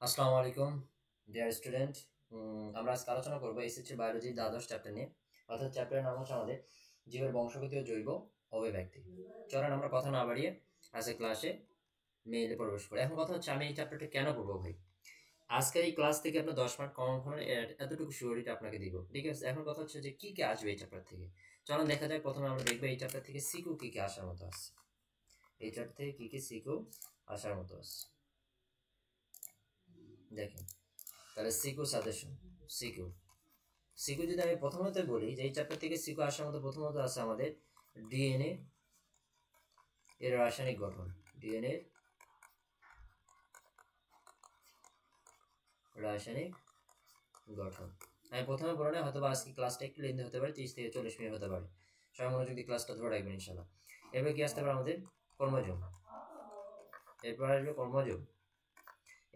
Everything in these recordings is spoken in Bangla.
আসসালামু আলাইকুম ডিয়ার স্টুডেন্ট। আমরা আজকে আলোচনা করবো এসএসসি বায়োলজি দ্বাদশ চ্যাপ্টার নিয়ে। অর্থাৎ চ্যাপ্টারের নাম হচ্ছে আমাদের জীবের বংশগতি ও জৈব অভিব্যক্তি। চলেন আমরা কথা না বাড়িয়ে আজকে ক্লাসে মেইলে প্রবেশ করি। এখন কথা হচ্ছে আমি এই চ্যাপ্টারটা কেন পড়বো ভাই। আজকের এই ক্লাস থেকে আপনার 10 মার্ক কমন পাবেন, এতটুকু শিওরিটি আপনাকে দিব। ঠিক আছে, এখন কথা হচ্ছে যে কি কি আসবে এই চ্যাপ্টার থেকে। চলেন দেখা যাক। প্রথমে আমরা দেখবো এই চ্যাপ্টার থেকে সিকিউ কি কি আসার মতো আছে। এই চ্যাপ্টার থেকে কি কি সিকিউ আসার মতো আছে দেখেন। তাহলে সিকিউ সাজেশন, সিকিউ সিকিউ যদি আমি প্রথমত বলি যে এই চ্যাপ্টার থেকে সিকিউ আসার মতো প্রথমত আছে আমাদের ডিএনএ এর রাসায়নিক গঠন। ডিএনএ রাসায়নিক গঠন আমি প্রথমে বলে না, হয়তো আজকে ক্লাসটা একটু লেন্দি হতে পারে, 30 থেকে 40 মিনিট হতে পারে। সবাই মনোযোগ দিয়ে ক্লাসটা ধরে রাখবেন ইনশাল্লাহ। এবার কি আসতে পারে আমাদের কর্মজম, এরপর আসবে কর্মজম,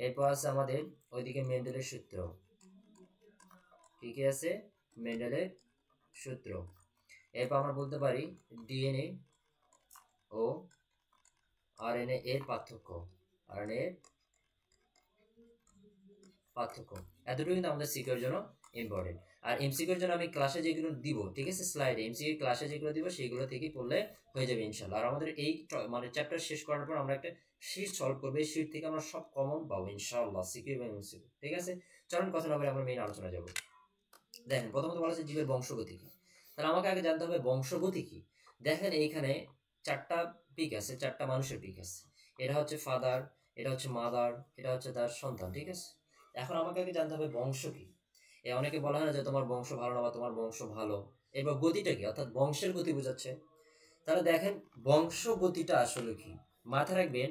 এরপর আছে আমাদের ওইদিকে মেন্ডেলের সূত্র। কি কি আছে? মেন্ডেলের সূত্র। এরপর আমরা বলতে পারি ডিএনএ ও আরএনএ এর পার্থক্য। আরএনএ এর পার্থক্য এতটুকু কিন্তু আমাদের সিকিউর জন্য ইম্পর্টেন্ট। আর এমসিকিউর জন্য আমি ক্লাসে যেগুলো দিব, ঠিক আছে, স্লাইডে এমসিকিউ ক্লাসে যেগুলো দিব সেইগুলো থেকেই পড়লে হয়ে যাবে ইনশাল্লাহ। আর আমাদের এই মানে চ্যাপ্টার শেষ করার পর আমরা একটা শিট সলভ করবো, এই শিট থেকে আমরা সব কমন পাবো ইনশাল্লাহ, সিকিউ এবং এমসিকিউ। ঠিক আছে, চলুন কথা না বলে আমরা মেইন আলোচনা যাবো। দেখেন, প্রথমত বলা হচ্ছে জীবের বংশগতি কি। তাহলে আমাকে আগে জানতে হবে বংশগতি কি। দেখেন এইখানে 4টা পিক আছে, 4টা মানুষের পিক আছে। এটা হচ্ছে ফাদার, এটা হচ্ছে মাদার, এটা হচ্ছে তার সন্তান। ঠিক আছে, এখন আমাকে আগে জানতে হবে বংশ কি। অনেকে বলা হয় না যে তোমার বংশ ভালো না বা তোমার বংশ ভালো। এবার গতিটা কি, অর্থাৎ বংশের গতি বোঝাচ্ছে। তাহলে দেখেন বংশ গতিটা আসলে কি। মাথায় রাখবেন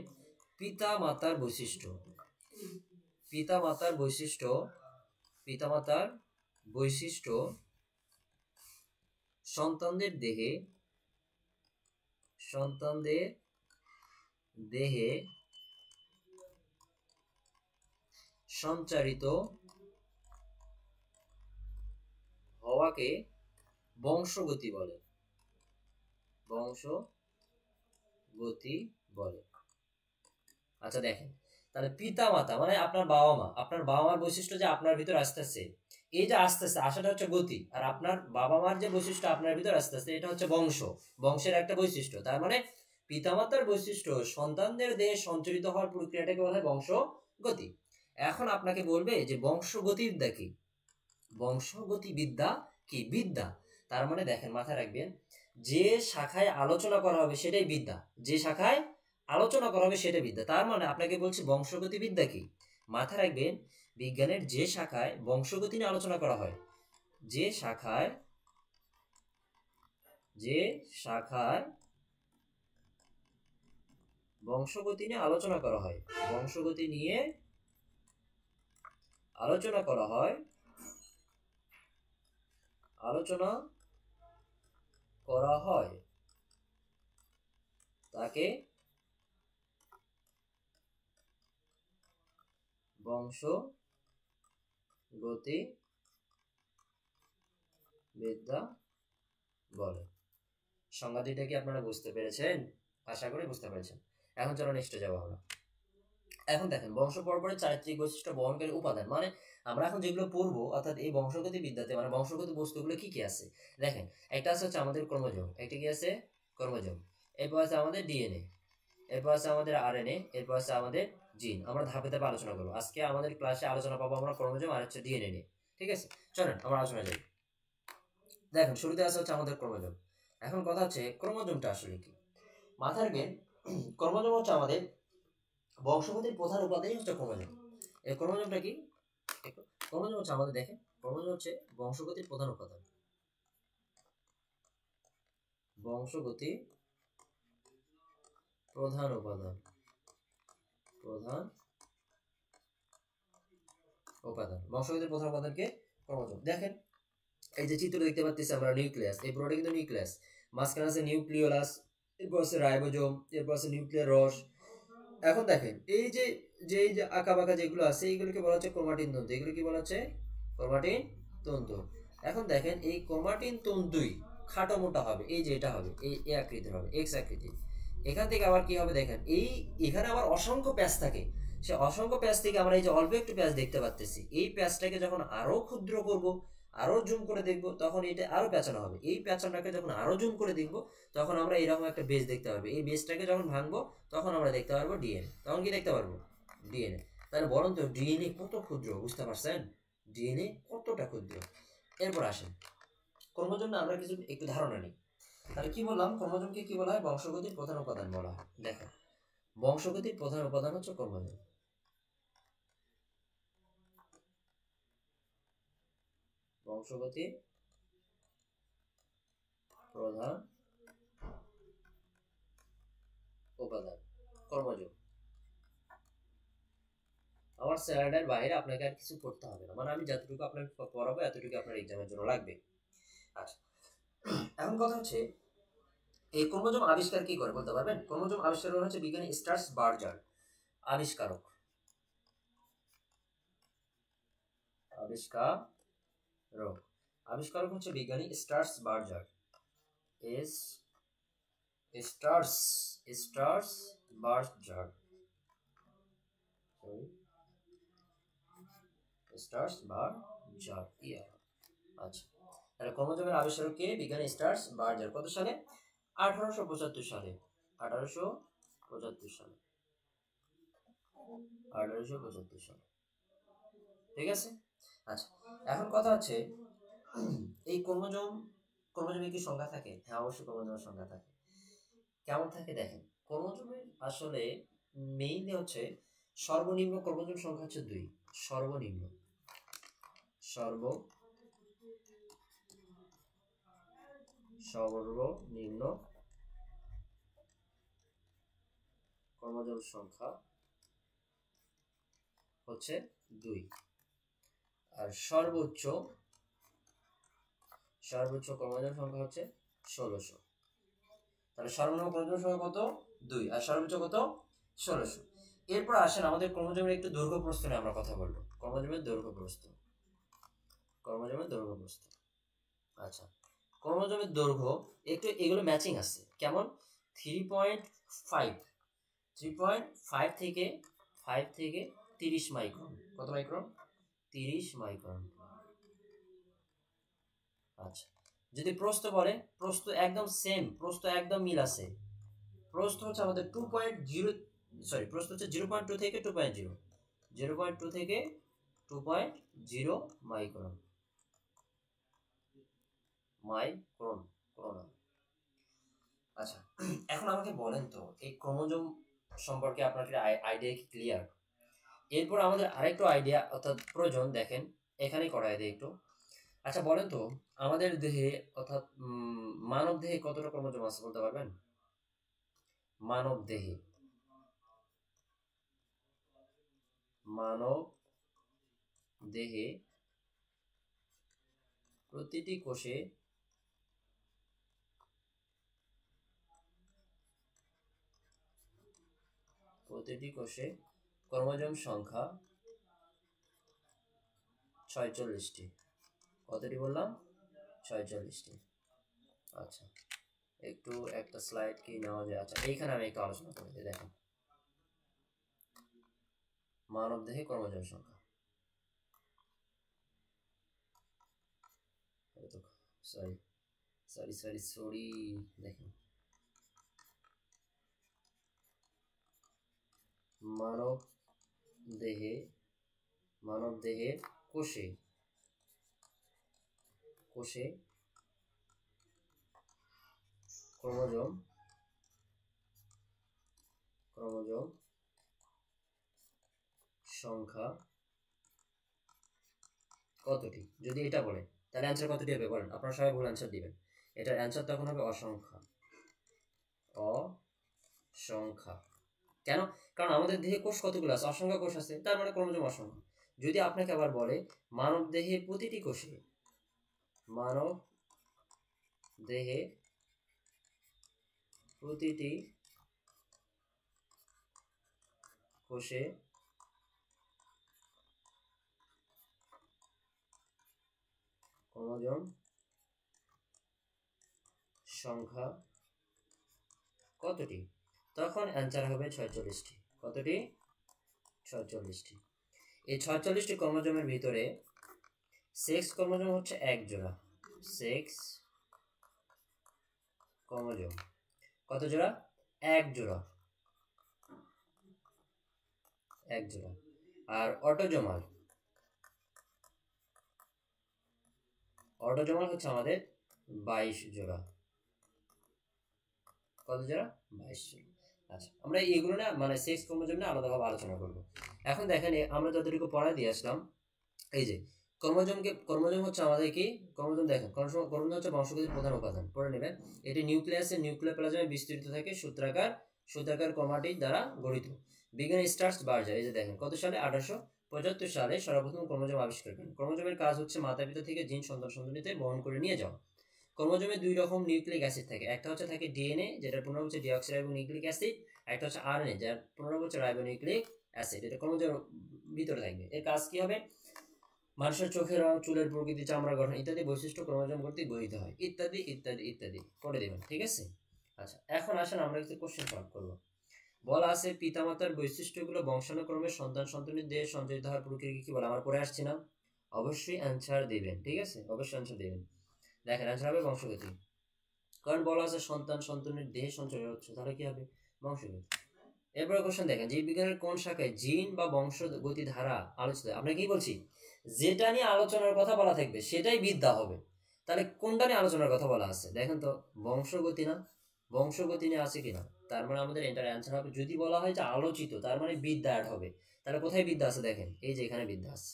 পিতা মাতার বৈশিষ্ট্য, পিতা মাতার বৈশিষ্ট্য, পিতা মাতার বৈশিষ্ট্য সন্তানদের দেহে, সন্তানদের দেহে সঞ্চারিত হওয়াকে বংশগতি বলে, বংশগতি বলে। আচ্ছা দেখেন, তাহলে পিতা মাতা মানে আপনার বাবা মা, আপনার বাবা মার বৈশিষ্ট্য যে আপনার ভিতর আস্তে আস্তে, এই যে আস্তে আস্তে আসাটা হচ্ছে গতি। আর আপনার বাবা মার যে বৈশিষ্ট্য আপনার ভিতর আস্তে আস্তে, এটা হচ্ছে বংশ, বংশের একটা বৈশিষ্ট্য। তার মানে পিতামাতার বৈশিষ্ট্য সন্তানদের দেহে সঞ্চারিত হওয়ার প্রক্রিয়াটাকে বলা হয় বংশগতি। এখন আপনাকে বলবে যে বংশগতিবিদ্যা কি। বংশগতিবিদ্যা কি? বিদ্যা। তার মানে দেখেন মাথায় রাখবেন, যে শাখায় আলোচনা করা হবে সেটাই বিদ্যা, যে শাখায় আলোচনা করা হবে সেটা বিদ্যা। তার মানে আপনাকে বলছি বংশগতিবিদ্যা কি। মাথায় রাখবেন বিজ্ঞানের যে শাখায় বংশগতি নিয়ে আলোচনা করা হয়, যে শাখায়, যে শাখায় বংশগতি নিয়ে আলোচনা করা হয়, বংশগতি নিয়ে আলোচনা করা হয়, আলোচনা করা হয় তাকে বংশগতিবিদ্যা বলে। সংজ্ঞা দুইটা কি আপনারা বুঝতে পেরেছেন? আশা করি বুঝতে পেরেছেন। এখন চলো নেক্সটে যাবো আমরা। এখন দেখেন বংশ পরম্পরার চারিত্রিক বৈশিষ্ট্য বহনকারী উপাদান, মানে আমরা এখন যেগুলো পড়বো অর্থাৎ এই বংশগতি বিদ্যাতে মানে বংশগত বস্তুগুলো কি কি আছে। দেখেন, একটা আছে হচ্ছে আমাদের ক্রোমোজোম, একটা কি আছে ক্রোমোজোম, এরপর আছে আমাদের ডিএনএ, এরপর আছে আমাদের আরএনএ, এরপর আছে আমাদের জিন। আমরা ধাপে ধাপে আলোচনা করবো। আজকে আমাদের ক্লাসে আলোচনা পাবো আমরা ক্রোমোজোম আর হচ্ছে ডিএনএ নিয়ে। ঠিক আছে, চলেন আমরা আলোচনা যাই। দেখেন শুরুতে আছে হচ্ছে আমাদের ক্রোমোজোম। এখন কথা হচ্ছে ক্রোমোজোমটা আসলে কি। মাথায় রাখবেন ক্রোমোজোম হচ্ছে আমাদের বংশগতির প্রধান উপাদানই হচ্ছে ক্রোমোজোম। এই ক্রোমোজোমটা কি? ক্রোমোজোম হচ্ছে আমাদের, দেখেন ক্রোমোজোম হচ্ছে বংশগতির প্রধান উপাদান, বংশগতি প্রধান উপাদান, প্রধান উপাদান, বংশগতির প্রধান উপাদানকে ক্রোমোজোম। দেখেন এই যে চিত্র দেখতে পাচ্ছি আমরা, নিউক্লিয়াস, এই পুরোটা কিন্তু নিউক্লিয়াস, মাঝখানে আছে নিউক্লিওলাস, এরপর আছে রাইবোজোম, এরপর আছে নিউক্লিয়ার রস। এখন দেখেন এই যে যে এই যে আঁকা বাঁকা যেগুলো আছে এইগুলোকে বলা হচ্ছে ক্রোমাটিন তন্তু। এগুলো কি বলা হচ্ছে? ক্রোমাটিন তন্তু। এখন দেখেন এই ক্রোমাটিন তন্তুই খাটো মোটা হবে, এই যে এটা হবে এই আকৃতির হবে, এক্স আকৃতি। এখান থেকে আবার কি হবে দেখেন, এই এখানে আবার অসংখ্য প্যাচ থাকে। সে অসংখ্য প্যাচ থেকে আমরা এই যে অল্প একটু প্যাচ দেখতে পাচ্ছি, এই প্যাচটাকে যখন আরো ক্ষুদ্র করব, আরো জুম করে দেখব, তখন এটা আরো পেঁচানো হবে। এই পেঁচানোটাকে যখন আরো জুম করে দেখব, তখন আমরা এরকম একটা বেস দেখতে পারবো। এই বেসটাকে যখন ভাঙবো, তখন আমরা দেখতে পারবো ডিএনএ। তখন কি দেখতে পারবো? ডিএনএ। তাহলে বলুন তো ডিএনএ কত ক্ষুদ্র, বুঝতে পারছেন? ডিএনএ কতটা ক্ষুদ্র। এরপর আসেন ক্রোমোজোম, আমরা কিছু একটু ধারণা নিই। তাহলে কি বললাম, ক্রোমোজোমকে কি বলা হয়? বংশগতির প্রধান উপাদান বলা হয়। দেখো, বংশগতির প্রধান উপাদান হচ্ছে ক্রোমোজোম। বংশগতির প্রধান উপাদান ক্রোমোজোম। আমার স্যালাডের বাইরে আপনাকে আর কিছু করতে হবে না, মানে আমি যতটুকু আপনার পড়াবো এতটুকু আপনার এক্সামের জন্য লাগবে। আচ্ছা, এখন কথা হচ্ছে এই ক্রোমোজোম আবিষ্কার কি করে বলতে পারবেন? ক্রোমোজোম আবিষ্কার করা হচ্ছে বিজ্ঞানী স্টার্স বার্জার, আবিষ্কারক। আবিষ্কারক আবিষ্কারক হচ্ছে বিজ্ঞানী স্টার্স বার্জার। এস স্টার্স Strasburger, sorry, Strasburger, yeah. আচ্ছা, তাহলে ক্রোমোজোমের আবিষ্কারক কে? বিজ্ঞানী স্টার্স বার্জার। কত সালে? 1875 সালে। 1875 সালে। 1875 সালে, ঠিক আছে। আচ্ছা, এখন কথা হচ্ছে এই ক্রোমোজোমে কি সংখ্যা থাকে? হ্যাঁ, অবশ্যই ক্রোমোজোমের সংখ্যা থাকে। কেমন থাকে দেখেন, ক্রোমোজোমের আসলে মেইনলি হচ্ছে সর্বনিম্ন ক্রোমোজোম সংখ্যা হচ্ছে 2। সর্বনিম্ন সর্বনিম্ন ক্রোমোজোম সংখ্যা হচ্ছে 2। আর সর্বোচ্চ ক্রোমোজোম সংখ্যা হচ্ছে 1600। তাহলে সর্বনিম্ন ক্রোমোজোম সংখ্যা কত? 2। আর সর্বোচ্চ কত? 1600। এরপর আসেন আমাদের ক্রোমোজোমের একটু দৈর্ঘ্য প্রস্থ নিয়ে আমরা কথা বলবো। ক্রোমোজোমের দৈর্ঘ্য প্রস্থ। আচ্ছা, ক্রোমোজোমের দৈর্ঘ্য একটু এগুলো ম্যাচিং আছে। কেমন? 3.5 থেকে 30 মাইক্রন। কত মাইক্রন? 30 মাইক্রন। আচ্ছা, যদি প্রস্থ বলে, প্রস্থ একদম সেম, প্রস্থ একদম মিল আছে। প্রস্থ হচ্ছে আমাদের 2.0, সরি, প্রস্থ হচ্ছে 0.2 থেকে 2.0, 0.2 থেকে 2.0 মাইক্রন। করোনা। আচ্ছা, এখন আমাকে বলেন তো এই ক্রোমোজোম সম্পর্কে আপনার কি আইডিয়া কি ক্লিয়ার? এরপর আমাদের আরেকটু আইডিয়া অর্থাৎ প্রয়োজন, দেখেন এখানেই করাই দেয় একটু। আচ্ছা বলেন তো, আমাদের দেহে অর্থাৎ মানব দেহে কতটা ক্রোমোজোম আছে বলতে পারবেন? মানব দেহে প্রতিটি কোষে ক্রোমোজোম সংখ্যা 46টি। কতটি বললাম? 46টি। আচ্ছা, একটু একটা স্লাইড কি নেওয়া যায়? আচ্ছা, এইখানে আমি একটু আলোচনা করে দিই। দেখেন, মানব দেহে ক্রোমোজোম সংখ্যা, সরি সরি সরি সরি দেখেন, মানব দেহের কোষে ক্রোমোজোম সংখ্যা কতটি? যদি এটা বলে তাহলে অ্যান্সার কতটি হবে বলেন? আপনারা সবাই ভুল অ্যান্সার দিবেন। এটার অ্যান্সার তখন হবে অসংখ্য। কেন? কারণ আমাদের দেহে কোষ কতগুলো আছে? অসংখ্য কোষ আছে, তার মানে ক্রোমোজোম অসংখ্য। যদি আপনাকে আবার বলে মানব দেহে প্রতিটি কোষে ক্রোমোজোম সংখ্যা কতটি? তখন অ্যান্সার হবে 46টি। কতটি? 46টি। এই 46টি ক্রোমোজোমের ভিতরে সেক্স ক্রোমোজোম হচ্ছে এক জোড়া। সেক্স ক্রোমোজোম কত জোড়া? এক জোড়া, এক জোড়া। আর অটোজোমাল, অটোজোমাল হচ্ছে আমাদের 22 জোড়া। কত জোড়া? 22 জোড়া। আচ্ছা, আমরা এইগুলো না মানে সেক্স ক্রোমোজোম না আলাদাভাবে আলোচনা করব। এখন দেখেন আমরা যতটুকু পড়া দিয়ে আসলাম, এই যে ক্রোমোজোম হচ্ছে আমাদের কি ক্রোমোজোম দেখেন, ক্রোমোজোম হচ্ছে বংশগতির প্রধান উপাদান, পড়ে নেবেন। এটি নিউক্লিয়াসের নিউক্লিওপ্লাজমে বিস্তৃত থাকে সূত্রাকার ক্রোমাটিড দ্বারা গঠিত। বিজ্ঞানী স্টার্স বার্জার এই যে দেখেন কত সালে 1875 সালে সর্বপ্রথম ক্রোমোজোম আবিষ্কার করেন। ক্রোমোজোমের কাজ হচ্ছে মাতা পিতা থেকে জিন সন্তানদের বহন করে নিয়ে যাওয়া। ক্রোমোজোমে দুই রকম নিউক্লিক অ্যাসিড থাকে, একটা হচ্ছে থাকে ডিএনএ যেটা পুনরায় হচ্ছে ডিঅক্সিরাইবোনিউক্লিক অ্যাসিড, একটা হচ্ছে আরএনএ যার পুনরায় হচ্ছে রাইবোনিউক্লিক অ্যাসিড। এটা ক্রোমোজোমের ভিতরে থাকবে। এর কাজ কি হবে? মানুষের চোখের রং, চুলের প্রকৃতি, চামড়া গঠন ইত্যাদি বৈশিষ্ট্য ক্রোমোজোম কর্তৃক গঠিত হয়, ইত্যাদি ইত্যাদি ইত্যাদি করে দেবেন, ঠিক আছে? আচ্ছা, এখন আসেন আমরা কিছু কোশ্চেন সলভ করবো। বলা আছে পিতামাতার বৈশিষ্ট্যগুলো বংশানুক্রমে সন্তানের দেহে সঞ্চারিত হওয়ার প্রক্রিয়াকে কি বলে? আমরা পড়ে আসছি না? অবশ্যই অ্যান্সার দেবেন, ঠিক আছে? অবশ্যই অ্যান্সার দেবেন। দেখেন অ্যান্সার হবে বংশগতি, কারণ বলা আছে সন্তানের দেহে সঞ্চারিত হচ্ছে, তাহলে কি হবে? বংশগতি। এরপরে কোশ্চেন দেখেন, জীববিজ্ঞানের কোন শাখায় জিন বা বংশগতি ধারা আলোচিত? আমরা কি বলছি? যেটা নিয়ে আলোচনার কথা বলা থাকবে সেটাই বিদ্যা হবে। তাহলে কোনটা নিয়ে আলোচনার কথা বলা আছে? দেখেন তো, বংশগতি না? বংশগতি নিয়ে আছে কিনা? তার মানে আমাদের এটার অ্যান্সার হবে, যদি বলা হয় যে আলোচিত তার মানে বিদ্যা অ্যাড হবে। তাহলে কোথায় বিদ্যা আছে? দেখেন এই যে এখানে বিদ্যা আছে।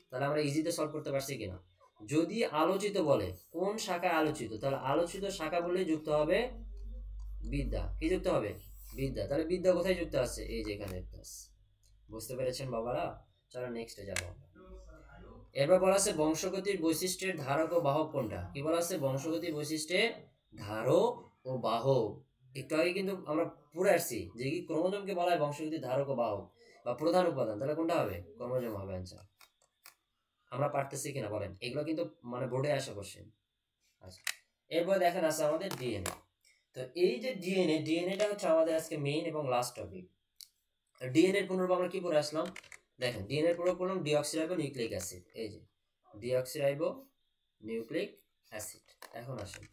তাহলে আমরা ইজিতে সলভ করতে পারছি কিনা? যদি আলোচিত বলে কোন শাখায় আলোচিত, তাহলে আলোচিত শাখা বলে যুক্ত হবে বিদ্যা। কি যুক্ত হবে? বিদ্যা। তাহলে বিদ্যা কোথায় যুক্ত আছে? এই যে এখানে যুক্ত আছে। বুঝতে পেরেছেন বাবারা? চলো নেক্সটে যাবো। এরপর বলা আছে বংশগতির বৈশিষ্ট্যের ধারক ও বাহক কোনটা? কি বলা আছে? বংশগতির বৈশিষ্ট্যের ধারক ও বাহক। একটু আগে কিন্তু আমরা পড়ে আসছি যে কি ক্রোমোজোমকে বলা হয় বংশগতির ধারক ও বাহক বা প্রধান উপাদান। তাহলে কোনটা হবে? ক্রোমোজোম হবে অ্যান্সার। আমরা পারতেছি কিনা বলেন? এগুলো কিন্তু মানে বোর্ডে আসা কোশ্চেন। আচ্ছা, এরপর দেখেন আছে আমাদের ডিএনএ। তো এই যে ডিএনএটা হচ্ছে আমাদের আজকে মেইন এবং লাস্ট টপিক। ডিএনএর পুনর্বার আমরা কি পড়ে আসলাম? দেখেন ডিএনএর পুরো পড়লাম ডিঅক্সিরাইবো নিউক্লিক অ্যাসিড। এই যে ডিঅক্সিরাইবো নিউক্লিক অ্যাসিড। এখন আসেন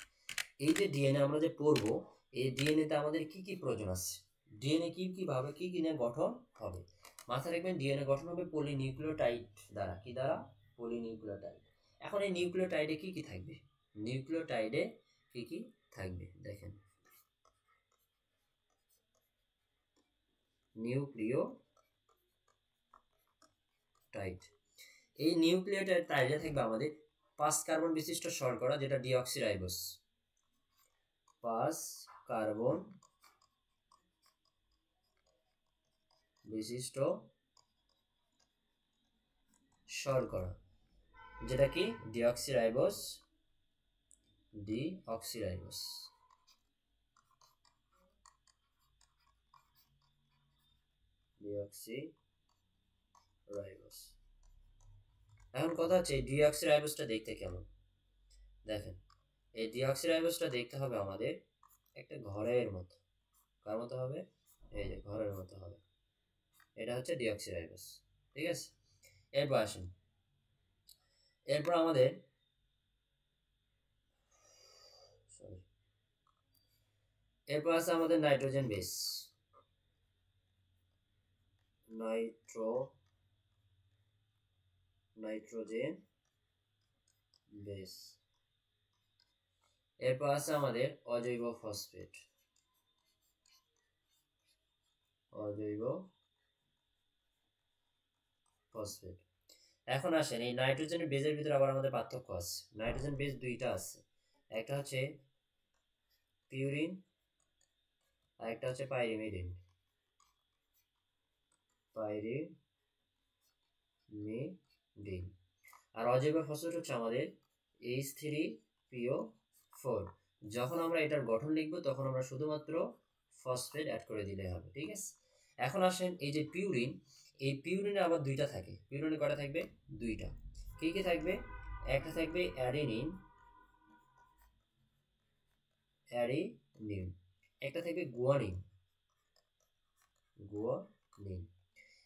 এই যে ডিএনএ আমরা যে পড়বো, এই ডিএনএতে আমাদের কি কি প্রয়োজন আছে, ডিএনএ কিভাবে কি নিয়ে গঠন হবে। মাথায় রাখবেন ডিএনএ গঠন হবে পলিনিউক্লিওটাইড দ্বারা। কি দ্বারা? পলিনিউক্লিওটাইড। এখন এই নিউক্লিওটাইডে কি কি থাকবে? নিউক্লিওটাইডে কি কি থাকবে দেখেন, নিউক্লিওটাইড। এই নিউক্লিওটাইডে থাকবে আমাদের 5 কার্বন বিশিষ্ট শর্করা যেটা ডিঅক্সিরাইবোস। 5 কার্বন বিশিষ্ট শর্করা যেটা কি ডিঅক্সিরাইবোস। Deoxyribose deoxyribose. এখন কথা হচ্ছে এই ডিঅক্সিরাইবোসটা দেখতে কেমন? দেখেন এই ডিঅক্সিরাইবোসটা দেখতে হবে আমাদের একটা ঘরের মতো। কার মতো হবে? এই যে ঘরের মতো হবে। এটা হচ্ছে ডিঅক্সিরাইবোস, ঠিক আছে? এরপর আসেন, এরপর আমাদের এরপর আছে আমাদের নাইট্রোজেন বেস। Nitrogen base. এরপর আছে আমাদের অজৈব ফসফেট। অজৈব ফসফেট। এখন আসেন এই নাইট্রোজেনের বেজের ভিতরে আবার আমাদের পার্থক্য আছে। নাইট্রোজেন বেজ দুইটা আছে, একটা হচ্ছে পিউরিন আর একটা হচ্ছে পাইরিমিডিন। পাইরিমিডিন। আর অজৈব ফসফেট হচ্ছে আমাদের H3PO4। যখন আমরা এটার গঠন লিখব তখন আমরা শুধুমাত্র ফসফেট অ্যাড করে দিলে হবে, ঠিক আছে? এখন আসেন এই যে পিউরিন, এই পিউরিনে আবার দুইটা থাকে। পিউরিনে কয়টা থাকবে? দুইটা। কি কি থাকবে? একটা থাকবে অ্যাডেনিন, একটা থাকবে গুয়ানিন।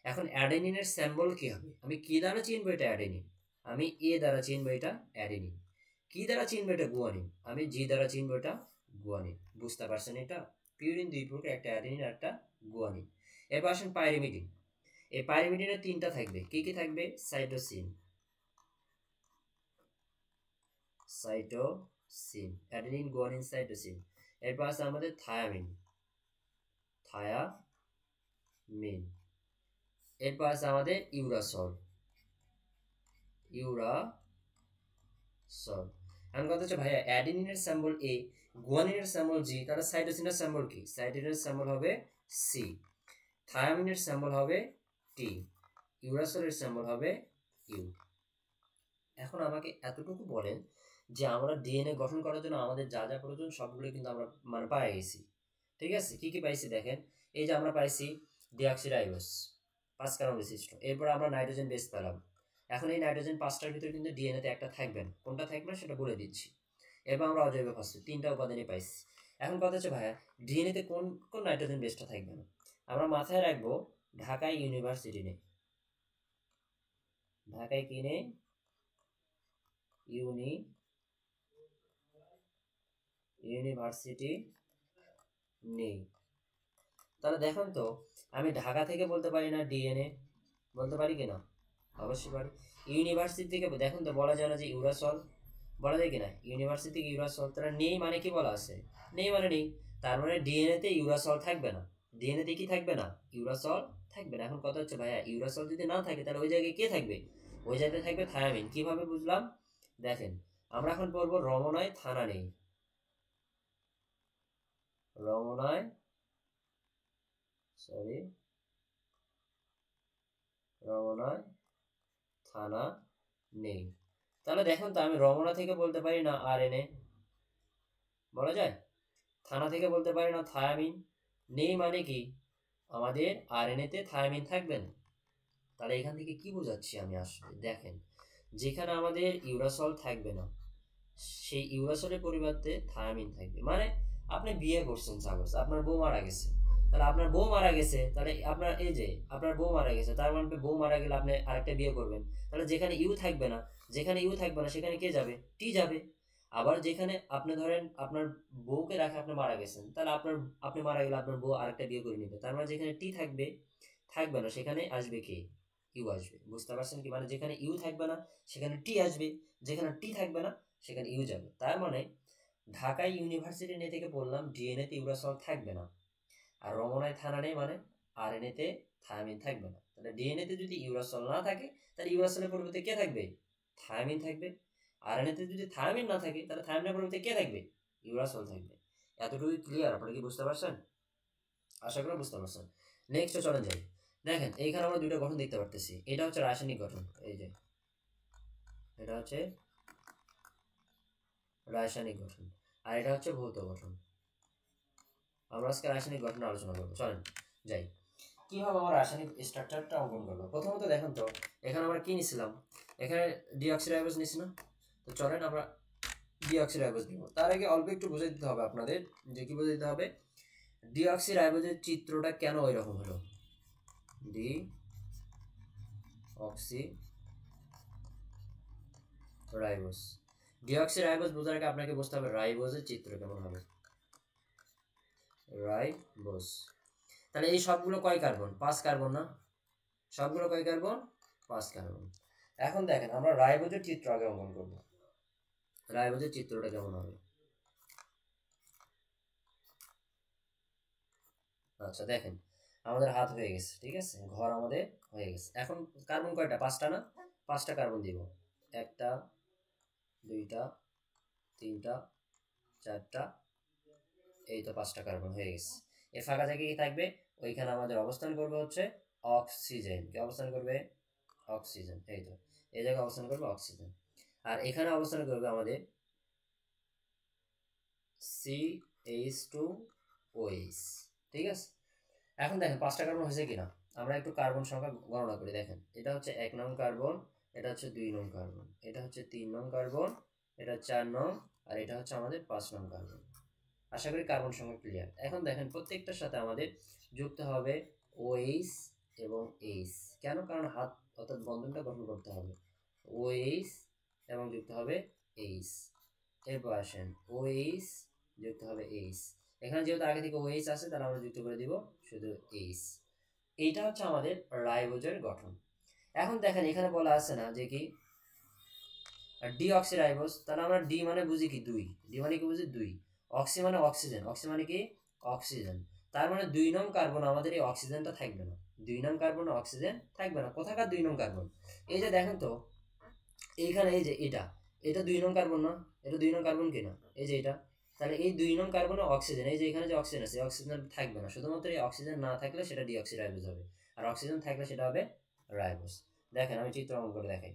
এখন অ্যাডেনিনের সিম্বল কি হবে? আমি কি দ্বারা চিনবো এটা অ্যাডেনিন? আমি এ দ্বারা চিনবো এটা অ্যাডেনিন। কি দ্বারা চিনবো এটা গুয়ানিন? আমি জি দ্বারা চিনবো এটা গুয়ানিন। বুঝতে পারছেন এটা? পিউরিন দুই প্রকার, একটা অ্যাডেনিন আর একটা গুয়ানিন। এবার আসেন পাইরিমিডিন। এই পাইরিমিডিনের তিনটা থাকবে, কি কি থাকবে? Cytosine, cytosine, adenine guanine cytosine. এরপর আছে আমাদের থায়ামিন, থায়ামিন। এরপর আছে আমাদের ইউরাসল, ইউরাসল। এখন কথা হচ্ছে ভাইয়া অ্যাডেনিনের সিম্বল এ, গুয়ানিনের সিম্বল জি, তাহলে সাইটোসিনের সিম্বল কি? সাইটোসিনের সিম্বল হবে সি, থায়ামিনের সিম্বল হবে টি, ইউরাসলের সিম্বল হবে ইউ। এখন আমাকে এতটুকু বলেন যে আমরা ডিএনএ গঠন করার জন্য আমাদের যা যা প্রয়োজন সবগুলো কিন্তু আমরা মানে পেয়ে গেছি। ঠিক আছে, কি কি পাইছি দেখেন। এই যে আমরা পাইছি ডিঅক্সিরাইবোজ 5 কার্বন বিশিষ্ট, এরপর আমরা নাইট্রোজেন বেস পেলাম। এখন এই নাইট্রোজেন 5টার ভিতরে কিন্তু ডিএনএতে একটা থাকবেন, কোনটা থাকবে সেটা বলে দিচ্ছি। এরপর আমরা অজৈব ফসফেট 3টা উপাদানই পাইছি। এখন কথা হচ্ছে ভাইয়া ডিএনএতে কোন কোন নাইট্রোজেন বেসটা থাকবে না? আমরা মাথায় রাখবো ঢাকা ইউনিভার্সিটি নেই, ঢাকায় কি নেই? ইউনিভার্সিটি নেই। তাহলে দেখুন তো, আমি ঢাকা থেকে বলতে পারি না ডিএনএ? বলতে পারি কিনা? অবশ্যই পারি। ইউনিভার্সিটি থেকে দেখুন তো বলা যায় না যে ইউরাসল? বলা যায় কিনা? ইউনিভার্সিটি থেকে ইউরাসল, তাহলে নেই মানে কি বলা আছে? নেই মানে নেই। তার মানে ডিএনএতে ইউরাসল থাকবে না। ডিএনএতে কি থাকবে না? ইউরাসল থাকবে না। এখন কথা হচ্ছে ভাইয়া ইউরাসল যদি না থাকে তাহলে ওই জায়গায় কে থাকবে? ওই জায়গায় থাকবে থায়ামিন। কিভাবে বুঝলাম? দেখেন, আমরা এখন বলবো রমনায় থানা নেই, রমনায়, সরি, রমনায় থানা নেই। তাহলে দেখুন তো আমি রমনা থেকে বলতে পারি না আরএনএ? বলা যায়। থানা থেকে বলতে পারি না থায়ামিন? নেই মানে কি? আমাদের আরএনএ তে থায়ামিন থাকবে না। তাহলে এখান থেকে কি বোঝাচ্ছি আমি আসলে দেখেন, যেখানে আমাদের ইউরাসল থাকবে না সেই ইউরাসলের পরিবর্তে থায়ামিন থাকবে। মানে আপনি বিয়ে করছেন, সাপোজ আপনার বউ মারা গেছে, তাহলে আপনার বউ মারা গেছে, তাহলে আপনার এই যে আপনার বউ মারা গেছে, তার মানে বউ মারা গেলে আপনি আরেকটা বিয়ে করবেন, তাহলে যেখানে ইউ থাকবে না, যেখানে ইউ থাকবে না সেখানে কে যাবে? টি যাবে। আবার যেখানে আপনি ধরেন আপনার বউকে রাখে আপনি মারা গেছেন, তাহলে আপনি মারা গেলে আপনার বউ আরেকটা বিয়ে করে নেবে, তার মানে যেখানে টি থাকবে না সেখানে আসবে কে? ইউ আসবে। বুঝতে পারছেন কি? মানে যেখানে ইউ থাকবে না সেখানে টি আসবে, যেখানে টি থাকবে না সেখানে ইউ যাবে। তার মানে ঢাকায় ইউনিভার্সিটি নিয়ে থেকে বললাম ডিএনএ তে ইউরাসল থাকবে না, আর রমনায় থানা নেই মানে আরএনএ তে থায়ামিন থাকবে না। তাহলে ডিএনএ তে যদি ইউরাসল না থাকে তাহলে ইউরাসলের পরিবর্তে কে থাকবে? থায়ামিন থাকবে। আরএনএ তে যদি থায়ামিন না থাকে তাহলে থায়ামিনের পরিবর্তে কে থাকবে? ইউরাসল থাকবে। এতটুকু ক্লিয়ার? আপনারা কি বুঝতে পারছেন? আশা করি বুঝতে পারছেন। নেক্সট চলেন যাই। দেখেন এইখানে আমরা দুইটা গঠন দেখতে পারতেছি, এটা হচ্ছে রাসায়নিক গঠন, এই যে এটা হচ্ছে রাসায়নিক গঠন, আর এটা হচ্ছে ভৌত গঠন। আমরা আজকে রাসায়নিক গঠন আলোচনা করবো, চলেন যাই। কিভাবে আমরা রাসায়নিক স্ট্রাকচারটা অঙ্কন করবো? প্রথমত দেখেন তো এখানে আমরা কি নিছিলাম? এখানে ডিঅক্সিরাইবোজ নিছি না? তো চলেন আমরা ডিঅক্সিরাইবোজ নিব। তার আগে অল্প একটু বুঝে দিতে হবে আপনাদের, যে কি বুঝে দিতে হবে, ডিঅক্সিরাইবোজের চিত্রটা কেন ওই রকম হলো। ডি অক্সি রাইবোজ, ডিঅক্সিরাইবোজ বোঝার আগে আপনাকে বুঝতে হবে রাইবোজের চিত্র কেমন হবে। রাইবোজ, তাহলে এই সবগুলো কয় কার্বন? 5 কার্বন না? সবগুলো কয় কার্বন? 5 কার্বন। এখন দেখেন আমরা রাইবোজের চিত্র আগে অঙ্কন করব। রাইবোজের চিত্রটা কেমন হবে? আচ্ছা দেখেন, আমাদের হাত হয়ে গেছে, ঠিক আছে, ঘর আমাদের হয়ে গেছে। এখন কার্বন কয়টা? 5টা না? 5টা কার্বন দিব। 1টা, 2টা, 3টা, 4টা, এই তো 5টা কার্বন হয়ে গেছে। এই ফাঁকা জায়গায় কি থাকবে? ওইখানে আমাদের অবস্থান করবে হচ্ছে অক্সিজেন। কি অবস্থান করবে? অক্সিজেন। এই তো এই জায়গায় অবস্থান করবে অক্সিজেন। আর এখানে অবস্থান করবে আমাদের CH2OH, ঠিক আছে। এখন দেখেন 5টা কার্বন হয়েছে কিনা, আমরা একটু কার্বন সংখ্যা গণনা করি। দেখেন এটা হচ্ছে 1 নং কার্বন, এটা হচ্ছে 2 নং কার্বন, এটা হচ্ছে 3 নং কার্বন, এটা 4 নং, আর এটা হচ্ছে আমাদের 5 নং কার্বন। আশা করি কার্বন সংখ্যা ক্লিয়ার। এখন দেখেন প্রত্যেকটার সাথে আমাদের যুক্ত হবে OH এবং এইচ। কেন? কারণ হাত অর্থাৎ বন্ধনটা গঠন করতে হবে। OH এবং যুক্ত হবে এইচ। এরপর আসেন OH যুক্ত হবে এইচ। এখানে যেহেতু আগে থেকে OH আছে তাহলে আমরা যুক্ত করে দিব শুধু এইচ। এইটা হচ্ছে আমাদের রাইবোজের গঠন। এখন দেখেন এখানে বলা আছে না যে কি ডিঅক্সিরাইবোজ, তাহলে আমরা ডি মানে বুঝি কি 2, ডি মানে কি বুঝি 2, অক্সি মানে অক্সিজেন, অক্সি মানে কি অক্সিজেন, তার মানে 2 নং কার্বন আমাদের এই অক্সিজেনটা থাকবে না, 2 নং কার্বন অক্সিজেন থাকবে না। কোথাকার 2 নং কার্বন? এই যে দেখেন তো এইখানে এই যে এটা 2 নং কার্বন না? এটা 2 নং কার্বন কিনা? এই যে এটা, তাহলে এই 2 নং কার্বনে অক্সিজেন, এই যে এখানে যে অক্সিজেন আছে অক্সিজেন থাকবে না, শুধুমাত্র এই অক্সিজেন না থাকলে সেটা ডিঅক্সিরাইবোজ হবে, আর অক্সিজেন থাকলে সেটা হবে রাইবোজ। দেখেন আমি চিত্র অঙ্কন করে দেখাই।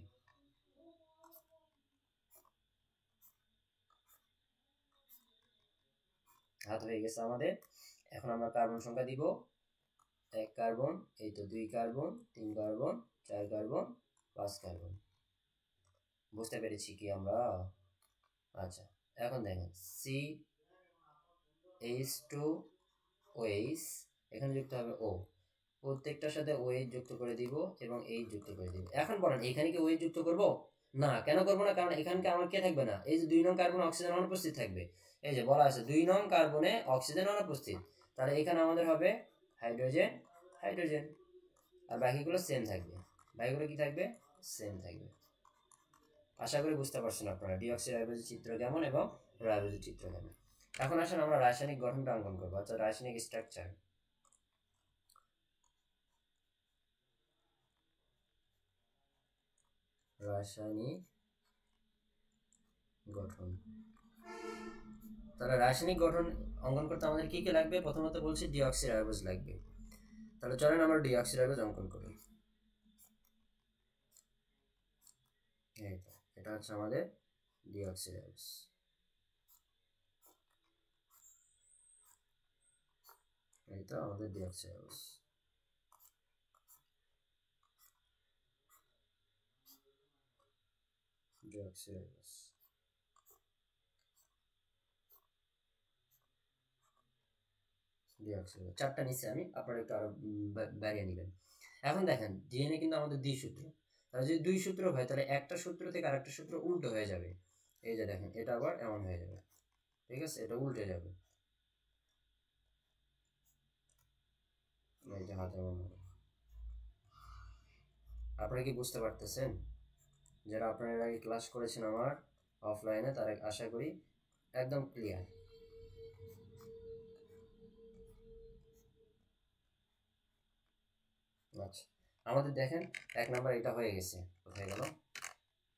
হাত হয়ে গেছে আমাদের। এখন আমরা কার্বন সংখ্যা দিব, 1 কার্বন, এই তো 2 কার্বন, 3 কার্বন, 4 কার্বন, 5 কার্বন। বুঝতে পেরেছি কি আমরা? আচ্ছা এখন দেখেন CH2OH, এখানে যুক্ত হবে O, প্রত্যেকটার সাথে OH যুক্ত করে দিব এবং H যুক্ত করে দিব। এখন বলেন এখানে কি OH যুক্ত করব? না, কেন করব না? কারণ এখানকে আমার কে থাকবে না, এই যে 2 নং কার্বনে অক্সিজেন অনুপস্থিত থাকবে। এই যে বলা আছে 2 নং কার্বনে অক্সিজেন অনুপস্থিত, তাহলে এখানে আমাদের হবে হাইড্রোজেন, হাইড্রোজেন, আর বাকিগুলো সেম থাকবে, বাকিগুলো কি থাকবে? সেম থাকবে। আশা করি বুঝতে পারছেন আপনারা ডিঅক্সিরাইবোজের চিত্র কেমন এবং রাইবোজের চিত্র কেমন। এখন আসেন আমরা রাসায়নিক গঠনটা অঙ্কন করবো, অর্থাৎ রাসায়নিক স্ট্রাকচার। রাসায়নিক গঠন, তাহলে রাসায়নিক গঠন অঙ্কন করতে আমাদের কি কি লাগবে? প্রথমত বলছি ডিঅক্সিরাইবোজ লাগবে, তাহলে চলেন আমরা ডিঅক্সিরাইবোজ অঙ্কন করি। এই তো এটা হচ্ছে আমাদের ডিঅক্সিরাইবোজ, এই তো আমাদের ডিঅক্সিরাইবোজ। ডিঅক্সিরাইবোজ ডিঅক্সিরাইবোজ চারটা নিচে আমি, আপনারা একটু আরো বাড়িয়ে নেবেন। এখন দেখেন ডিএনএ কিন্তু আমাদের 2 সূত্র, তাহলে যদি 2 সূত্র হয় তাহলে একটা সূত্র থেকে আরেকটা সূত্র উল্টো হয়ে যাবে। এই যে দেখেন এটা আবার এমন হয়ে যাবে, ঠিক আছে, এটা উল্টে যাবে, এই যে হাত এমন হবে। আপনারা কি বুঝতে পারতেছেন? যারা আপনারা এর আগে ক্লাস করেছেন আমার অফলাইনে, তারা আশা করি একদম ক্লিয়ার। আচ্ছা আমাদের দেখেন 1 নাম্বার এটা হয়ে গেছে, কোথায় গেল?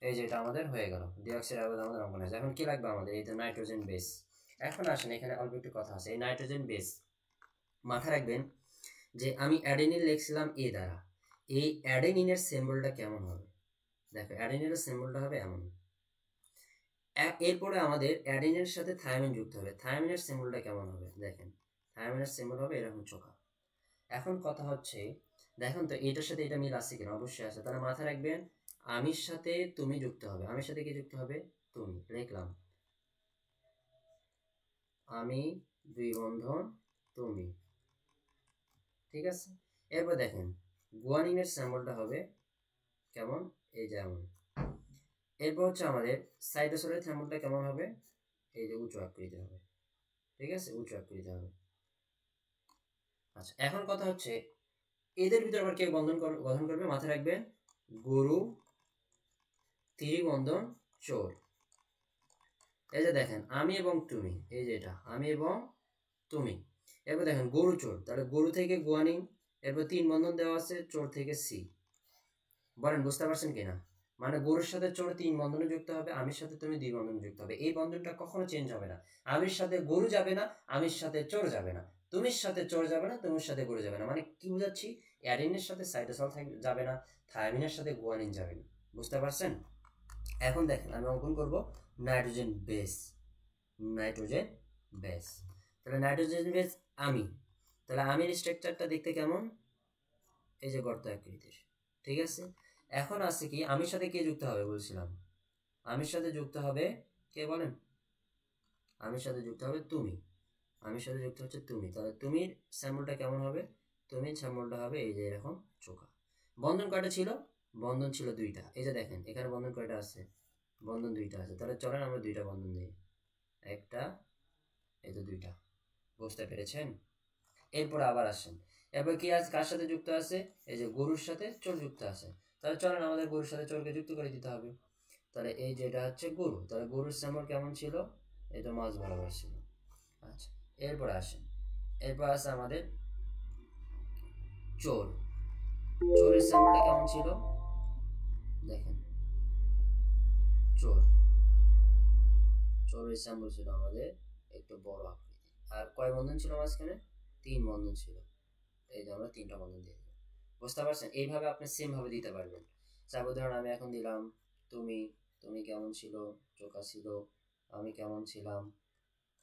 এই যে এটা আমাদের হয়ে গেল, ডিঅক্সিরাইবোজ আমাদের অঙ্কন হয়েছে। এখন কি লাগবে আমাদের? এই যে নাইট্রোজেন বেস। এখন আসেন এখানে অল্প একটু কথা আছে, এই নাইট্রোজেন বেস মাথায় রাখবেন যে আমি অ্যাডেনিন লিখছিলাম এ দ্বারা, এই অ্যাডেনিনের সিম্বলটা কেমন হবে? দেখো অ্যাডেনিনের সিম্বলটা হবে এমন। এরপরে আমাদের অ্যাডেনিনের সাথে থায়ামিন যুক্ত হবে, থায়ামিনের সিম্বলটা কেমন হবে? দেখেন থায়ামিনের সিম্বল হবে এরকম চোখা। এখন কথা হচ্ছে দেখুন তো এটার সাথে এটা মিল আছে কিনা? অবশ্যই আছে, তাহলে মাথায় রাখবেন আমির সাথে তুমি যুক্ত হবে, আমির সাথে কি যুক্ত হবে? তুমি, লিখলাম আমি 2 বন্ধন তুমি, ঠিক আছে। এরপর দেখেন গুয়ানিনের সিম্বলটা হবে কেমন? এই যেমন। এরপর হচ্ছে আমাদের সাইটোসিনের সিম্বলটা কেমন হবে? এই যে উঁচু আকৃতি হবে, ঠিক আছে, উঁচু আকৃতি হবে। আচ্ছা এখন কথা হচ্ছে এদের ভিতরে আবার কে গঠন করবে? মাথায় রাখবেন গরু, ত্রিবন্ধন চোর। এই যে দেখেন আমি এবং তুমি, এই যে এটা আমি এবং তুমি। এরপর দেখেন গরু চোর, তাহলে গরু থেকে গুয়ানিন, এরপর 3 বন্ধন দেওয়া আছে, চোর থেকে সি। বলেন বুঝতে পারছেন কিনা? মানে গরুর সাথে চোর 3 বন্ধনে যুক্ত হবে, আমির সাথে তুমি 2 বন্ধনে যুক্ত হবে, এই বন্ধনটা কখনো চেঞ্জ হবে না। আমির সাথে গরু যাবে না, আমির সাথে চোর যাবে না, তুমির সাথে চোর যাবে না, তুমির সাথে গরু যাবে না। মানে কি বুঝাচ্ছি? অ্যাডিনের সাথে সাইটোসল যাবে না, থায়ামিনের সাথে গুয়ানিন যাবে না। বুঝতে পারছেন? এখন দেখেন আমি অঙ্কন করব নাইট্রোজেন বেস, নাইট্রোজেন বেস। তাহলে নাইট্রোজেন বেস আমি, তাহলে আমির স্ট্রাকচারটা দেখতে কেমন? এই যে গর্ত আকৃতির, ঠিক আছে। এখন আছে কি আমির সাথে কে যুক্ত হবে বলছিলাম? আমির সাথে যুক্ত হবে কে বলেন? আমির সাথে যুক্ত হবে তুমি, আমির সাথে যুক্ত হচ্ছে তুমি, তাহলে তুমির স্যাম্পলটা কেমন হবে? তুমি স্যাম্পলটা হবে এই যে এরকম চোখা। বন্ধন কয়টা ছিল? বন্ধন ছিল দুইটা। এই যে দেখেন এখানে বন্ধন কয়টা আছে? বন্ধন দুইটা আছে। তাহলে চলেন আমরা দুইটা বন্ধন দিই, একটা, এই যে দুইটা। বুঝতে পেরেছেন? এরপর আবার আসেন, এরপর কি আছে, কার সাথে যুক্ত আছে? এই যে গরুর সাথে চোর যুক্ত আছে। তাহলে চলেন আমাদের গরুর সাথে চোরকে যুক্ত করে দিতে হবে। তাহলে এই যে এটা হচ্ছে গরু, তাহলে গরুর সিম্বল কেমন ছিল? এটা মাছ বরাবর ছিল। আচ্ছা, এরপর আসেন, এরপর আছে আমাদের চোর। চোরের সিম্বলটা কেমন ছিল? দেখেন, চোর, চোরের সিম্বল ছিল আমাদের একটু বড় আকৃতি। আর কয় বন্ধন ছিল মাঝখানে? 3 বন্ধন ছিল। এই যে আমরা 3টা বন্ধন দিয়ে দিলাম। বুঝতে পারছেন? এইভাবে আপনি সেম ভাবে দিতে পারবেন। তারপর ধরুন আমি এখন দিলাম তুমি, তুমি কেমন ছিল? চোখা ছিল। আমি কেমন ছিলাম?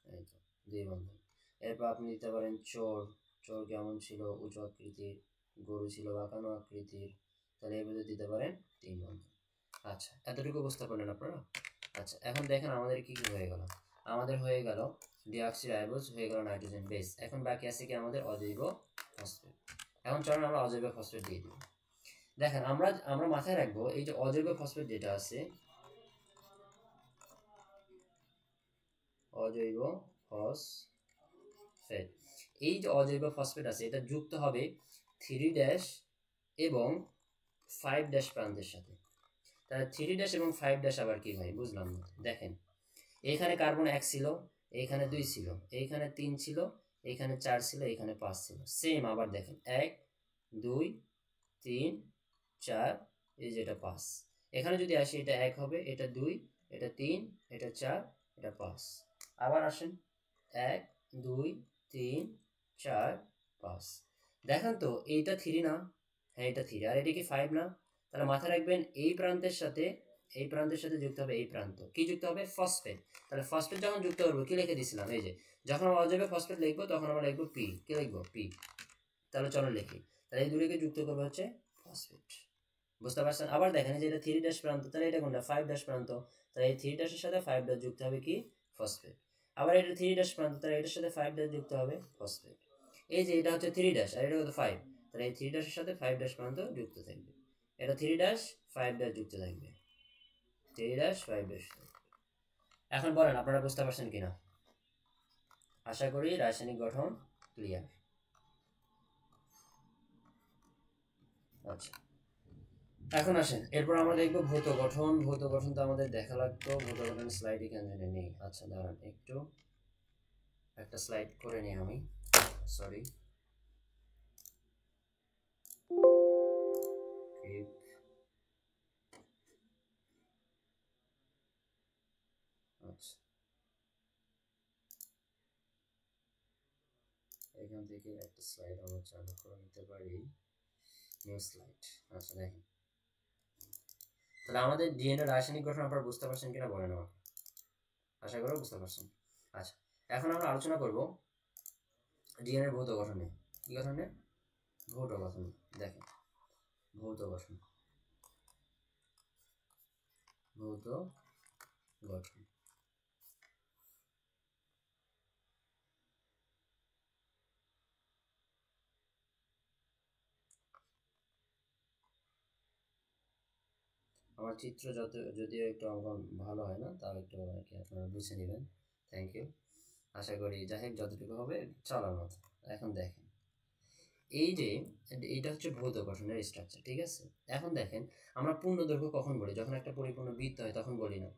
এই তো 2 বন্ধন। এরপর আপনি দিতে পারেন চোর, চোর কেমন ছিল? উঁচু আকৃতির। গরু ছিল বাঁকানো আকৃতির। তাহলে এভাবে দিতে পারেন 3 বন্ধন। আচ্ছা, এতটুকু বুঝতে পারলেন আপনারা? আচ্ছা, এখন দেখেন আমাদের কি কি হয়ে গেল। আমাদের হয়ে গেল ডিঅক্সিরাইবোজ, হয়ে গেল নাইট্রোজেন বেস। এখন বাকি আছে কি আমাদের অজৈব ফসফেট। এখন চলুন আমরা অজৈব ফসফেট দিয়ে দিব। দেখেন আমরা আমরা মাথায় রাখবো এই যে অজৈব ফসফেট যেটা আছে, অজৈব ফসফেট, এই যে অজৈব ফসফেট আছে এটা যুক্ত হবে 3' এবং 5' প্রান্তের সাথে। তাহলে 3' এবং 5' আবার কি হয় বুঝলাম না। দেখেন এইখানে কার্বন 1 ছিল, এইখানে 2 ছিল, এইখানে 3 ছিল, এইখানে 4 ছিল, এইখানে 5 ছিল। সেম আবার দেখেন 1 2 3 4, এই যে এটা 5। এখানে যদি আসি এটা 1 হবে, এটা 2, এটা 3, এটা 4, এটা 5। আবার আসেন 1 2 3 4 5। দেখেন তো এইটা 3 না? হ্যাঁ এটা 3। আর এটা কি 5 না? তাহলে মাথায় রাখবেন এই প্রান্তের সাথে এই প্রান্তের সাথে যুক্ত হবে এই প্রান্ত, কি যুক্ত হবে? ফসফেট। তাহলে ফসফেট যখন যুক্ত করবো কি লিখে দিছিলাম? এই যে যখন আমরা অজৈব ফসফেট লিখবো তখন আমরা লিখবো পি। কি লিখবো? পি। তাহলে চলো লিখি। তাহলে এই দুটোকে যুক্ত করবো হচ্ছে ফসফেট। বুঝতে পারছেন? আবার দেখেন যে এটা 3' প্রান্ত, তাহলে এটা কোনটা? 5' প্রান্ত। তাহলে এই 3' সাথে 5' যুক্ত হবে কি? ফসফেট। আবার এটা 3' প্রান্ত, তাহলে এটার সাথে 5' যুক্ত হবে ফসফেট। এই যে এটা হচ্ছে 3' আর এটা হচ্ছে 5, তাহলে এই 3' সাথে 5' প্রান্ত যুক্ত থাকবে। এটা 3' 5' যুক্ত থাকবে, 3' 5'। এখন বলেন আপনারা বুঝতে পারছেন কিনা? আশা করি রাসায়নিক গঠন ক্লিয়ার। আচ্ছা, এখন আসেন এরপর আমরা দেখবো ভৌত গঠন। ভৌত গঠন তো আমাদের দেখা লাগতো, ভৌত গঠন স্লাইড এখানে নেই। আচ্ছা দাঁড়ান একটু, একটা স্লাইড করে নিই আমি, সরি। আচ্ছা, এখান থেকে একটা স্লাইড আমরা চালু করে নিতে পারি, নিউ স্লাইড। আচ্ছা দেখেন, তাহলে আমাদের ডিএনএ রাসায়নিক গঠন আপনারা বুঝতে পারছেন কিনা বলেন আমাকে? আশা করি বুঝতে পারছেন। আচ্ছা, এখন আমরা আলোচনা করব ডিএনএ ভৌত গঠনে। কি গঠনে? ভৌত গঠন। দেখেন ভৌত গঠন, ভৌত গঠন। আমার চিত্র যদিও একটু অঙ্কন ভালো হয় না, তাও একটু আর কি আপনারা বুঝে নেবেন। Thank you. আশা করি যাই হোক যতটুকু হবে চলার মতো। এখন দেখেন এই যে এইটা হচ্ছে ভৌত গঠনের স্ট্রাকচার, ঠিক আছে? এখন দেখেন আমরা পূর্ণ দৈর্ঘ্য কখন বলি? যখন একটা পরিপূর্ণ বৃত্ত হয় তখন বলি না?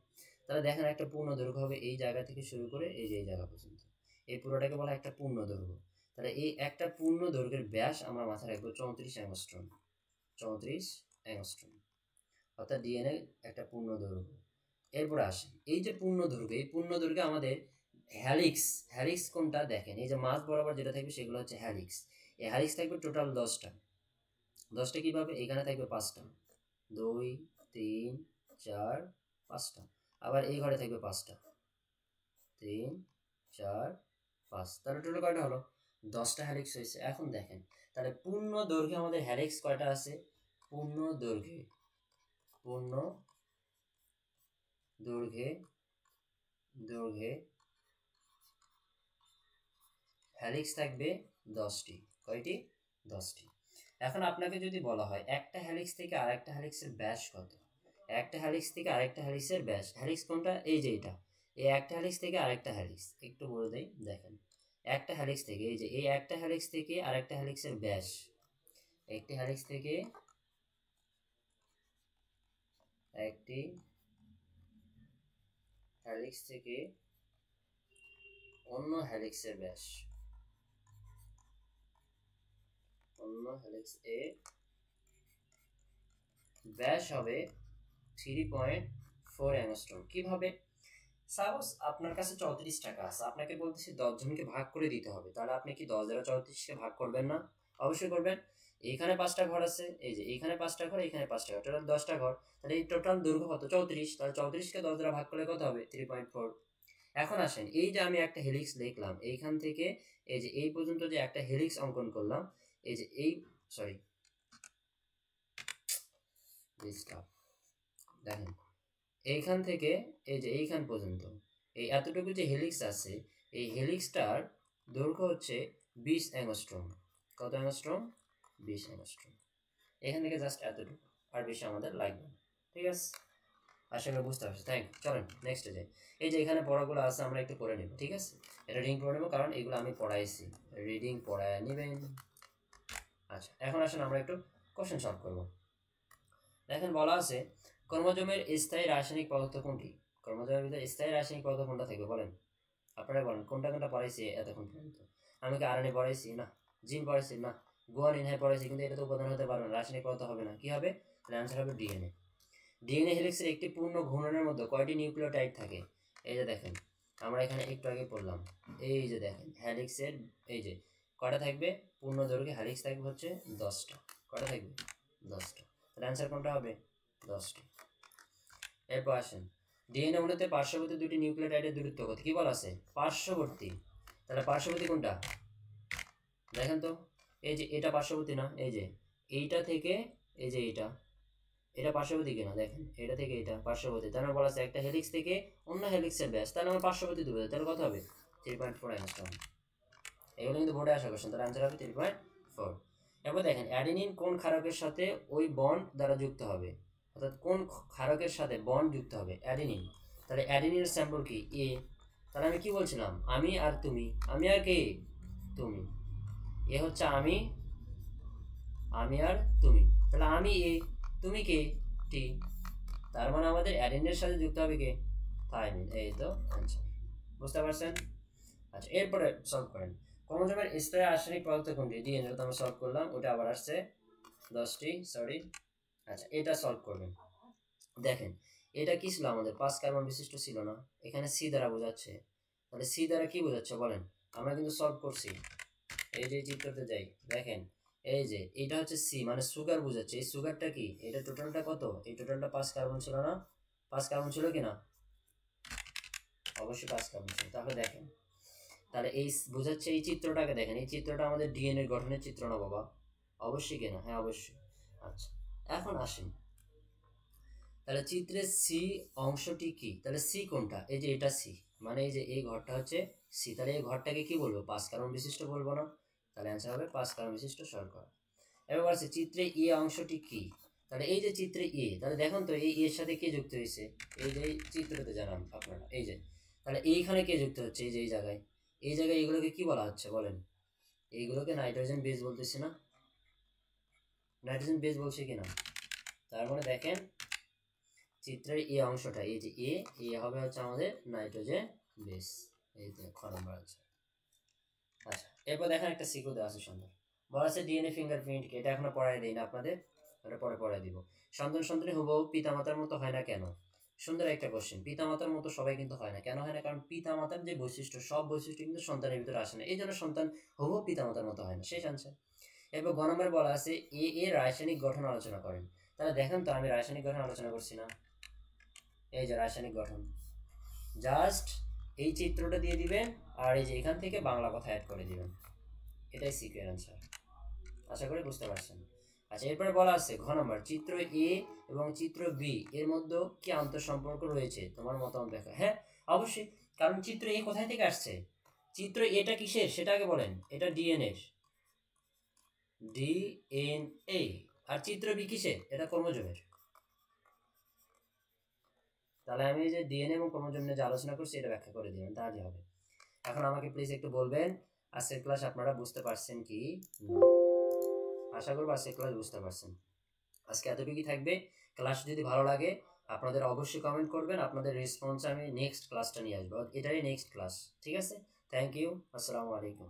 তাহলে দেখেন একটা পূর্ণ দৈর্ঘ্য হবে এই জায়গা থেকে শুরু করে এই যে এই জায়গা পর্যন্ত, এই পুরোটাকে বলা একটা পূর্ণ দৈর্ঘ্য। তাহলে এই একটা পূর্ণ দৈর্ঘ্যের ব্যাস আমরা মাথায় রাখবো 34 অ্যাংস্ট্রম। 34 অ্যাংস্ট্রম, অর্থাৎ ডিএনএ একটা পূর্ণ দৈর্ঘ্য। এরপরে আসে এই যে পূর্ণ দৈর্ঘ্য, এই পূর্ণ দৈর্ঘ্যে আমাদের হ্যালিক্স, হ্যালিক্স কোনটা? দেখেন এই যে মাঝ বরাবর যেটা থাকবে সেগুলো হচ্ছে হ্যালিক্স। এই হ্যালিক্স থাকবে টোটাল 10টা। 10টা কিভাবে? এখানে থাকবে 5টা, 2 3 4 5টা। আবার এই ঘরে থাকবে 5টা, 3 4 5। তাহলে টোটাল কয়টা হলো? 10টা হ্যালিক্স হয়েছে। এখন দেখেন তাহলে পূর্ণ দৈর্ঘ্যে আমাদের হ্যালিক্স কয়টা আছে? পূর্ণ দৈর্ঘ্যে, পূর্ণ দৈর্ঘ্যে, দৈর্ঘ্যে হ্যালিক্স থাকবে 10টি। কয়টি? 10টি। এখন আপনাকে যদি বলা হয় একটা হেলিক্স থেকে আরেকটা হেলিক্সের ব্যাস কত, একটা হেলিক্স থেকে আরেকটা হেলিক্সের ব্যাস, হেলিক্স কোনটা, এই যে এটা, এই একটা হেলিক্স থেকে আরেকটা হেলিক্স, একটু বলে দেই, দেখেন একটা হেলিক্স থেকে, এই যে এই একটা হেলিক্স থেকে আরেকটা হেলিক্সের ব্যাস, একটি হেলিক্স থেকে একটি হেলিক্স থেকে অন্য হেলিক্সের ব্যাস, অন্য হেলিক্স এ ব্যাস হবে 3.4 অ্যাংস্ট্রম। কিভাবে? সাপোজ আপনার কাছে 34 টাকা আছে, আপনাকে বলতেছি 10 জনকে ভাগ করে দিতে হবে, তাহলে আপনি কি 10 দ্বারা 34কে ভাগ করবেন না? অবশ্যই করবেন। এইখানে 5টা ঘর আছে, এই যে এইখানে 5টা ঘর, এইখানে 5টা ঘর, টোটাল 10টা ঘর, তাহলে এই টোটাল দৈর্ঘ্য কত, 34, তাহলে 34কে 10 দ্বারা ভাগ করলে কত হবে, 3.4। এখন আসেন, এই যে আমি একটা হেলিক্স লিখলাম, এইখান থেকে এই যে এই পর্যন্ত যে একটা হেলিক্স অঙ্কন করলাম, এই যে এই, সরি দেখেন, এইখান থেকে এই যে এইখান পর্যন্ত এই এতটুকু যে হেলিক্স আছে, এই হেলিক্সটার দৈর্ঘ্য হচ্ছে 20 অ্যাংস্ট্রম। কত অ্যাংস্ট্রম? 20 অ্যাংস্ট্রম। এখান থেকে জাস্ট এতটুকু, আর বেশি আমাদের লাগবে না। ঠিক আছে, আশা করি বুঝতে পারছি। থ্যাংক, চলেন নেক্সটে যাই। এই যে এখানে পড়াগুলো আছে আমরা একটু পড়ে নেব, ঠিক আছে? এটা রিডিং পড়ে নেবো, কারণ এগুলো আমি পড়াইছি, রিডিং পড়ায় নেবেন। আচ্ছা, এখন আসেন আমরা একটু কোশ্চেন সলভ করবো। দেখেন বলা আছে ক্রোমোজোমের স্থায়ী রাসায়নিক পদার্থ কোনটি? ক্রোমোজোমের ভিতরে স্থায়ী রাসায়নিক পদার্থ কোনটা থাকবে বলেন? আপনারা বলেন কোনটা কোনটা পড়াইছি এতক্ষণ পর্যন্ত? আমি কি আরএনএ পড়াইছি? না। জিন পড়াইছি? না। গুয়ানিন হ্যাঁ পড়াইছি, কিন্তু এটা তো উপাদান হতে পারবে না, রাসায়নিক পদার্থ হবে না। কি হবে? অ্যান্সার হবে ডিএনএ। ডিএনএ হেলিক্সের একটি পূর্ণ ঘূর্ণনের মধ্যে কয়টি নিউক্লিওটাইড থাকে? এই যে দেখেন, আমরা এখানে একটু আগে পড়লাম, এই যে দেখেন হেলিক্সের এই যে কয়টা থাকবে, পূর্ণ দৈর্ঘ্যে হেলিক্স থাকবে হচ্ছে 10টা। কয়টা থাকবে? 10টা। তাহলে অ্যান্সার কোনটা হবে? 10টি। এরপর আসেন, ডিএনএ অণুতে পার্শ্ববর্তী দুটি নিউক্লিওটাইডের দূরত্ব কত? কি বলা আছে? পার্শ্ববর্তী। তাহলে পার্শ্ববর্তী কোনটা দেখেন তো, এই যে এটা পার্শ্ববর্তী না, এই যে এইটা থেকে এই যে এইটা, এটা পার্শ্ববর্তী কিনা দেখেন, এটা থেকে এটা পার্শ্ববর্তী, তার মানে বলা আছে একটা হেলিক্স থেকে অন্য হেলিক্সের ব্যাস, তাহলে আমার পার্শ্ববর্তী দূরত্ব, তাহলে কত হবে? 3.4 অ্যাংস্ট্রম। এগুলো কিন্তু বোর্ডে আসা কোশ্চেন, তাহলে অ্যান্সার হবে 3.4। এরপর দেখেন অ্যাডিনিন কোন ক্ষারকের সাথে ওই বন্ড দ্বারা যুক্ত হবে, অর্থাৎ কোন ক্ষারকের সাথে বন্ড যুক্ত হবে? অ্যাডিনিন। তাহলে অ্যাডিনিনের স্যাম্পল কি? এ। তাহলে আমি কি বলছিলাম? আমি আর তুমি, আমি আর কে? তুমি। এ হচ্ছে আমি, আমি আর তুমি, তাহলে আমি এ, তুমি কে? টি। তার মানে আমাদের অ্যাডিনের সাথে যুক্ত হবে কে? থাইমিন। এই তো অ্যান্সার, বুঝতে পারছেন? আচ্ছা, এরপরে সলভ করেন। ক্রোমোজোমের স্থায়ী রাসায়নিক পদার্থ কোনটি? ডিএনএ তো আমরা সলভ করলাম, ওটা আবার আসছে 10টি, সরি। আচ্ছা, এটা সলভ করবেন। দেখেন এটা কি ছিল আমাদের? 5 কার্বন বিশিষ্ট ছিল না? এখানে সি দ্বারা বোঝাচ্ছে, তাহলে সি দ্বারা কি বোঝাচ্ছে বলেন? আমরা কিন্তু সলভ করছি, এই যে চিত্রতে যাই, দেখেন এই যে এটা হচ্ছে সি, মানে সুগার বোঝাচ্ছে। এই সুগারটা কি? এটা টোটালটা কত? এই টোটালটা 5 কার্বন ছিল না? 5 কার্বন ছিল কিনা? অবশ্যই 5 কার্বন ছিল। তাহলে দেখেন, তাহলে এই বোঝাচ্ছে, এই চিত্রটাকে দেখেন, এই চিত্রটা আমাদের ডিএনএ গঠনের চিত্র না বাবা? অবশ্যই কিনা? হ্যাঁ অবশ্যই। আচ্ছা, এখন আসেন, তাহলে চিত্রের সি অংশটি কি? তাহলে সি কোনটা? এই যে এটা সি, মানে এই যে এই ঘরটা হচ্ছে সি, তাহলে এই ঘরটাকে কি বলবো? 5 কার্বন বিশিষ্ট বলবো না? তাহলে অ্যান্সার হবে 5 কার্বন বিশিষ্ট শর্করা। এবার বলছে চিত্রে এ অংশটি কি? তাহলে এই যে চিত্রে এ, তাহলে দেখুন তো এই এর সাথে কে যুক্ত হয়েছে? এই যে চিত্রতে জানান আপনারা, এই যে, তাহলে এইখানে কে যুক্ত হচ্ছে? এই যে এই জায়গায়, এই জায়গায় এগুলোকে কি বলা হচ্ছে বলেন? এইগুলোকে নাইট্রোজেন বেস বলতেছি না? নাইট্রোজেন বেস বলছে কিনা? তার মানে দেখেন চিত্রের এই অংশটা, এই যে এ, এ হবে হচ্ছে আমাদের নাইট্রোজেন বেস। এই যে খ নম্বর আনসার। আচ্ছা, এরপর দেখেন একটা সিকিউ দেওয়া আছে সুন্দর, বলা আছে ডিএনএ ফিঙ্গারপ্রিন্ট কি? এটা এখনো পড়াই দেই না আপনাদের, এটা পরে পড়াই দিব। সন্তান সন্তানী হুবহু পিতামাতার মতো হয় না কেন? সুন্দর একটা কোশ্চেন। পিতামাতার মতো সবাই কিন্তু হয় না, কেন হয় না? কারণ পিতামাতার যে বৈশিষ্ট্য, সব বৈশিষ্ট্য কিন্তু সন্তানের ভিতরে আসে না, এই জন্য সন্তান হুবহু পিতামাতার মতো হয় না। শেষ আনসার। এরপর গ নম্বরে বলা আছে এ এর রাসায়নিক গঠন আলোচনা করেন। তাহলে দেখেন তো আমি রাসায়নিক গঠন আলোচনা করছি না? এই যে রাসায়নিক গঠন, জাস্ট এই চিত্রটা দিয়ে দিবেন, আর এই যে এখান থেকে বাংলা কথা অ্যাড করে দিবেন, এটাই সিকিউর অ্যান্সার। আশা করি বুঝতে পারছেন। আচ্ছা, এরপরে বলা আছে ঘ নম্বর, চিত্র এ এবং চিত্র বি এর মধ্যে কি আন্তঃসম্পর্ক রয়েছে? তোমার মতামত দেখো। হ্যাঁ অবশ্যই, কারণ চিত্র এ কোথায় থেকে আসছে? চিত্র এটা কিসের সেটা আগে বলেন। এটা ডিএনএ। DNA। আর চিত্র বি কিসের? এটা ক্রোমোজোমের। তাহলে আমি যে ডিএনএ এবং ক্রোমোজোম নিয়ে যে আলোচনা করছি এটা ব্যাখ্যা করে দিবেন, তাহলে হবে। এখন আমাকে প্লিজ একটু বলবেন আজকের ক্লাস আপনারা বুঝতে পারছেন কি না? আশা করবো আজকের ক্লাস বুঝতে পারছেন। আজকে এতটুকুই থাকবে। ক্লাস যদি ভালো লাগে আপনাদের অবশ্যই কমেন্ট করবেন, আপনাদের রেসপন্স আমি নেক্সট ক্লাসটা নিয়ে আসবো, এটাই নেক্সট ক্লাস। ঠিক আছে, থ্যাংক ইউ, আসসালামু আলাইকুম।